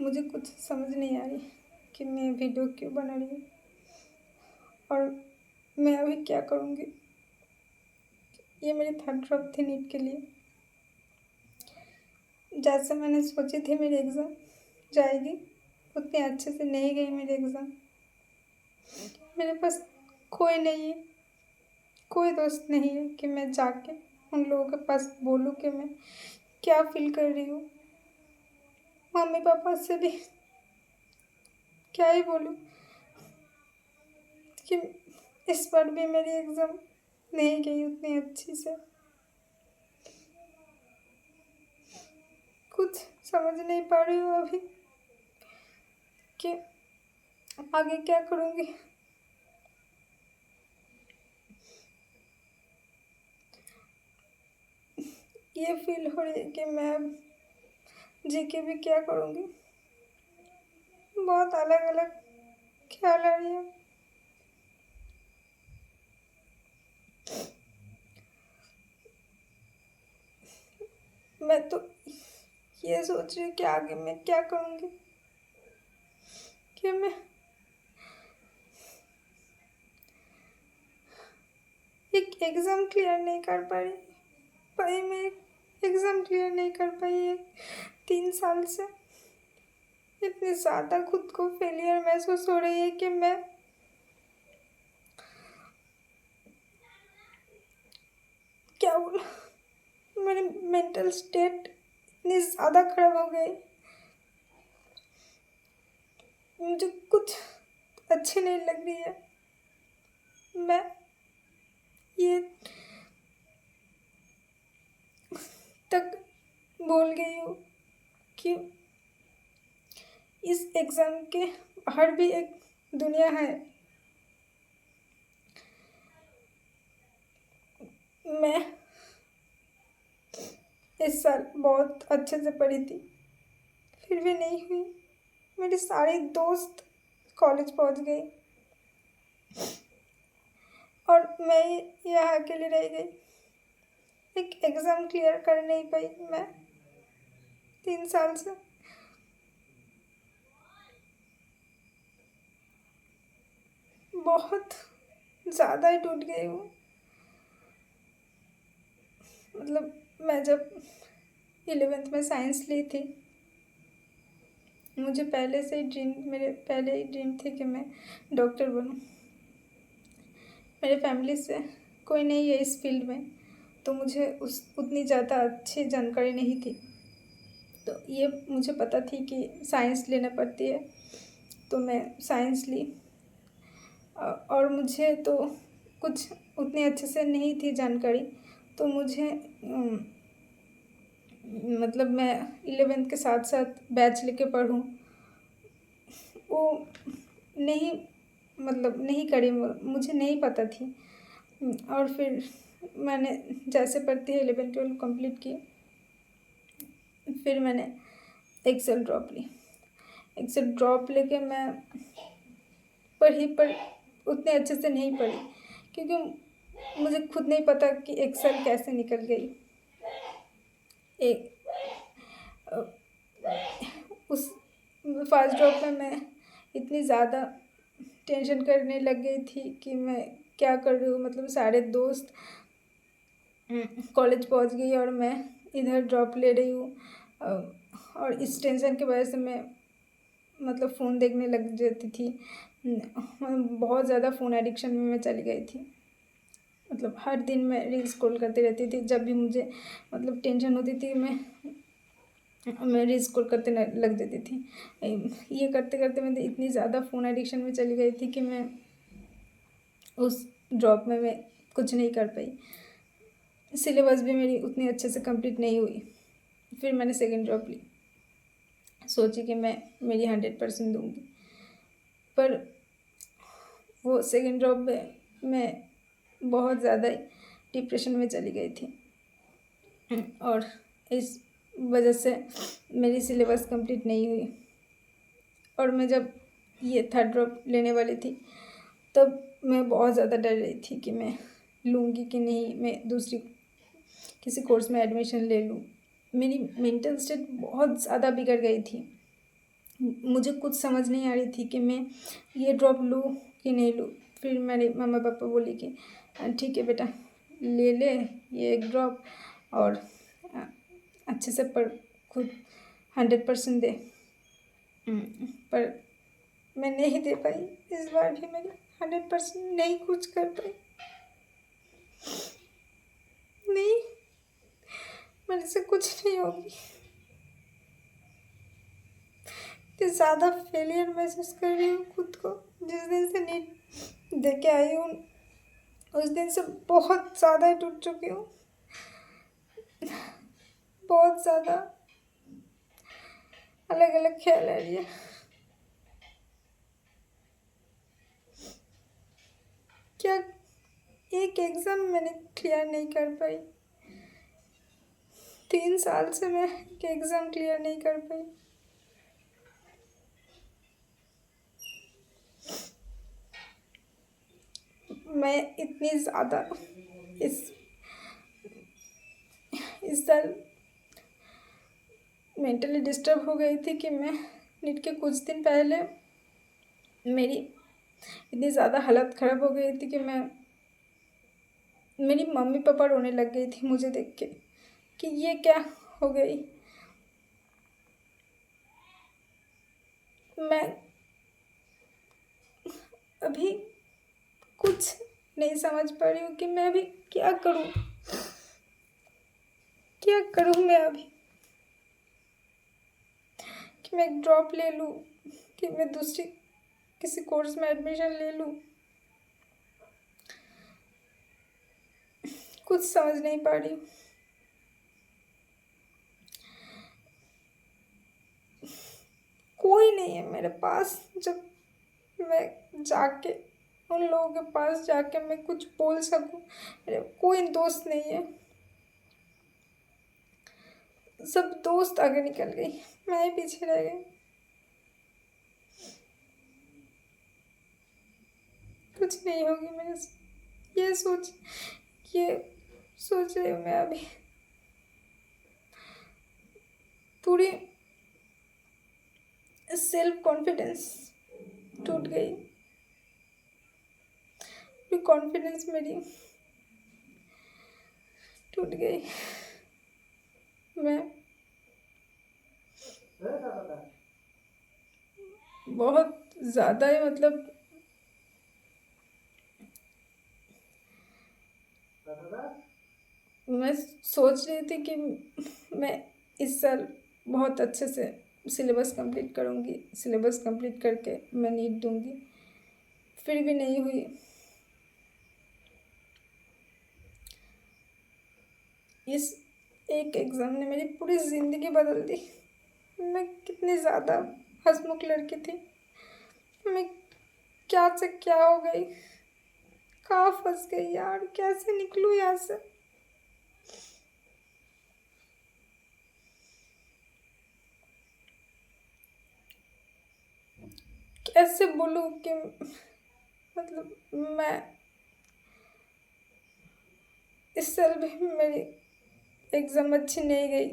मुझे कुछ समझ नहीं आ रही कि मैं वीडियो क्यों बना रही हूँ और मैं अभी क्या करूँगी। ये मेरी थर्ड ड्रॉप थी नीट के लिए। जैसे मैंने सोची थी मेरी एग्ज़ाम जाएगी, उतने अच्छे से नहीं गई मेरी एग्ज़ाम। मेरे पास कोई नहीं है, कोई दोस्त नहीं है कि मैं जाके उन लोगों के पास बोलूँ कि मैं क्या फील कर रही हूँ। मम्मी पापा से भी क्या ही बोलूँ कि इस बार भी मेरी एग्ज़ाम नहीं गई उतनी अच्छी से। कुछ समझ नहीं पा रही हूँ अभी कि आगे क्या करूँगी। ये फील हो रही है कि मैं अब जी के भी क्या करूँगी। बहुत अलग अलग ख्याल आ रही है। मैं तो ये सोच रही हूँ कि आगे मैं क्या करूँगी, कि मैं एक एग्ज़ाम क्लियर नहीं कर पा रही। भाई मैं एग्ज़ाम क्लियर नहीं कर पाई है 3 साल से। इतनी ज़्यादा खुद को फेलियर महसूस हो रही है कि मैं क्या बोलूं। मेरी मेंटल स्टेट इतनी ज़्यादा ख़राब हो गई, मुझे कुछ अच्छी नहीं लग रही है। मैं ये तक भूल गई हूँ कि इस एग्ज़ाम के बाहर भी एक दुनिया है। मैं इस साल बहुत अच्छे से पढ़ी थी, फिर भी नहीं हुई। मेरे सारे दोस्त कॉलेज पहुंच गए और मैं यहाँ अकेली रह गई। एक एग्ज़ाम क्लियर कर नहीं पाई मैं 3 साल से। बहुत ज़्यादा ही टूट गई हूँ। मतलब मैं जब 11th में साइंस ली थी, मुझे पहले से ही मेरे पहले ही ड्रीम थी कि मैं डॉक्टर बनूं। मेरे फैमिली से कोई नहीं है इस फील्ड में, तो मुझे उतनी ज़्यादा अच्छी जानकारी नहीं थी। तो ये मुझे पता थी कि साइंस लेना पड़ती है, तो मैं साइंस ली। और मुझे तो कुछ उतनी अच्छे से नहीं थी जानकारी, तो मुझे मतलब मैं 11th के साथ साथ बैच लेके पढ़ूँ वो नहीं, मतलब नहीं करी, मुझे नहीं पता थी। और फिर मैंने जैसे पढ़ती है 11 12 कंप्लीट की, फिर मैंने एक्सेल ड्रॉप ली। एक्सेल ड्रॉप लेके मैं पढ़ी पर उतने अच्छे से नहीं पढ़ी, क्योंकि मुझे खुद नहीं पता कि एक्सेल कैसे निकल गई। एक उस फर्स्ट ड्रॉप में मैं इतनी ज़्यादा टेंशन करने लग गई थी कि मैं क्या कर रही हूँ। मतलब सारे दोस्त कॉलेज पहुँच गई और मैं इधर ड्रॉप ले रही हूँ। और इस टेंशन की वजह से मैं मतलब फ़ोन देखने लग जाती थी। बहुत ज़्यादा फ़ोन एडिक्शन में मैं चली गई थी। मतलब हर दिन मैं रील्स स्क्रॉल करती रहती थी। जब भी मुझे मतलब टेंशन होती थी, मैं रील्स स्क्रॉल करते लग जाती थी। ये करते करते मैं इतनी ज़्यादा फ़ोन एडिक्शन में चली गई थी कि मैं उस ड्रॉप में मैं कुछ नहीं कर पाई। सिलेबस भी मेरी उतनी अच्छे से कंप्लीट नहीं हुई। फिर मैंने सेकंड ड्रॉप ली, सोची कि मैं मेरी 100% दूंगी। पर वो सेकंड ड्रॉप में मैं बहुत ज़्यादा डिप्रेशन में चली गई थी, और इस वजह से मेरी सिलेबस कंप्लीट नहीं हुई। और मैं जब ये थर्ड ड्रॉप लेने वाली थी, तब मैं बहुत ज़्यादा डर रही थी कि मैं लूँगी कि नहीं, मैं दूसरी किसी कोर्स में एडमिशन ले लूँ। मेरी मेंटल स्टेट बहुत ज़्यादा बिगड़ गई थी। मुझे कुछ समझ नहीं आ रही थी कि मैं ये ड्रॉप लूँ कि नहीं लूँ। फिर मेरे मम्मा पापा बोले कि ठीक है बेटा, ले ले ये एक ड्रॉप और अ, अच्छे से पढ़, खुद 100% दे। पर मैं नहीं दे पाई, इस बार भी मेरी 100% नहीं कुछ कर पाई। नहीं, मेरे से कुछ नहीं होगी। इतनी ज़्यादा फेलियर महसूस कर रही हूँ खुद को। जिस दिन से नीट दे के आई हूँ उस दिन से बहुत ज़्यादा टूट चुकी हूँ, बहुत ज़्यादा अलग अलग ख्याल आ रही है। क्या एक एग्ज़ाम मैंने क्लियर नहीं कर पाई, 3 साल से मैं एक एग्ज़ाम क्लियर नहीं कर पाई। मैं इतनी ज़्यादा इस साल मेंटली डिस्टर्ब हो गई थी कि मैं नीट के कुछ दिन पहले मेरी इतनी ज़्यादा हालत ख़राब हो गई थी कि मेरी मम्मी पापा रोने लग गई थी मुझे देख के कि ये क्या हो गई। मैं अभी कुछ नहीं समझ पा रही हूँ कि मैं अभी क्या करूँ, क्या करूँ मैं अभी। कि मैं एक ड्रॉप ले लूँ कि मैं दूसरी किसी कोर्स में एडमिशन ले लूँ, कुछ समझ नहीं पा रही हूँ। कोई नहीं है मेरे पास जब मैं जाके उन लोगों के पास जाके मैं कुछ बोल सकूं। मेरे कोई दोस्त नहीं है, सब दोस्त आगे निकल गई, मैं ही पीछे रह गई। कुछ नहीं होगी मेरे से, ये सोच रही हूँ मैं अभी। पूरी सेल्फ कॉन्फिडेंस टूट गई, पूरी कॉन्फिडेंस मेरी टूट गई। मैं बहुत ज़्यादा ही मतलब मैं सोच रही थी कि मैं इस साल बहुत अच्छे से सिलेबस कंप्लीट करूँगी, सिलेबस कंप्लीट करके मैं नीट दूँगी, फिर भी नहीं हुई। इस एक एग्ज़ाम ने मेरी पूरी ज़िंदगी बदल दी। मैं कितनी ज़्यादा हंसमुख लड़की थी, मैं क्या से क्या हो गई, कहाँ फंस गई यार, कैसे निकलूँ यहाँ से। कैसे बोलूँ कि मतलब मैं इस साल भी मेरी एग्ज़ाम अच्छी नहीं गई।